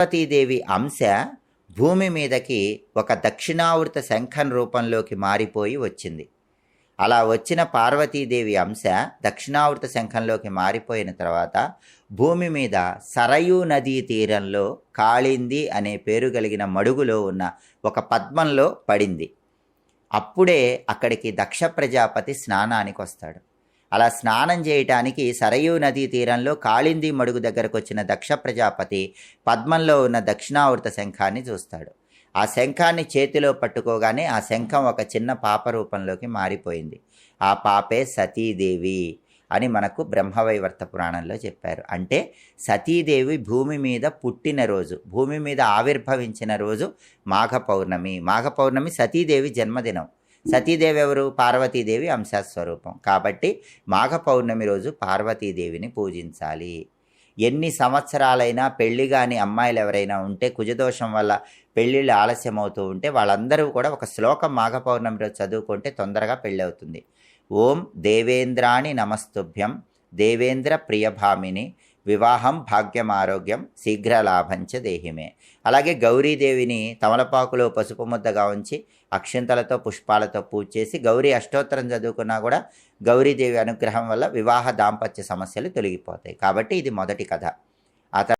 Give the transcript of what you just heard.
పార్వతీదేవి అంశ భూమి మీదకి ఒక దక్షిణావృత శంఖం రూపంలోకి మారిపోయి వచ్చింది. అలా వచ్చిన పార్వతీదేవి అంశ దక్షిణావృత శంఖంలోకి మారిపోయిన తర్వాత భూమి మీద సరయూ నదీ తీరంలో కాళింది అనే పేరు కలిగిన మడుగులో ఉన్న ఒక పద్మంలో పడింది. అప్పుడే అక్కడికి దక్ష ప్రజాపతి స్నానానికి వస్తాడు. అలా స్నానం చేయటానికి సరయూ నదీ తీరంలో కాళింది మడుగు దగ్గరకు వచ్చిన దక్ష ప్రజాపతి పద్మంలో ఉన్న దక్షిణావృత శంఖాన్ని చూస్తాడు. ఆ శంఖాన్ని చేతిలో పట్టుకోగానే ఆ శంఖం ఒక చిన్న పాప రూపంలోకి మారిపోయింది. ఆ పాపే సతీదేవి అని మనకు బ్రహ్మవైవర్త పురాణంలో చెప్పారు. అంటే సతీదేవి భూమి మీద పుట్టిన రోజు, భూమి మీద ఆవిర్భవించిన రోజు మాఘ పౌర్ణమి. మాఘ పౌర్ణమి సతీదేవి జన్మదినం. సతీదేవి ఎవరు? పార్వతీదేవి అంశస్వరూపం. కాబట్టి మాఘ పౌర్ణమి రోజు పార్వతీదేవిని పూజించాలి. ఎన్ని సంవత్సరాలైనా పెళ్లి కాని అమ్మాయిలు ఎవరైనా ఉంటే, కుజదోషం వల్ల పెళ్ళిళ్ళు ఆలస్యం అవుతూ ఉంటే వాళ్ళందరూ కూడా ఒక శ్లోకం మాఘ పౌర్ణమి రోజు చదువుకుంటే తొందరగా పెళ్ళి అవుతుంది. ఓం దేవేంద్రాణి నమస్తుభ్యం దేవేంద్ర ప్రియభామిని వివాహం భాగ్యమారోగ్యం శీఘ్రలాభంచ దేహిమే. అలాగే గౌరీదేవిని తమలపాకులో పసుపు ముద్దగా ఉంచి అక్షింతలతో పుష్పాలతో పూజ చేసి గౌరీ అష్టోత్తరం చదువుకున్నా కూడా గౌరీదేవి అనుగ్రహం వల్ల వివాహ దాంపత్య సమస్యలు తొలగిపోతాయి. కాబట్టి ఇది మొదటి కథ. ఆ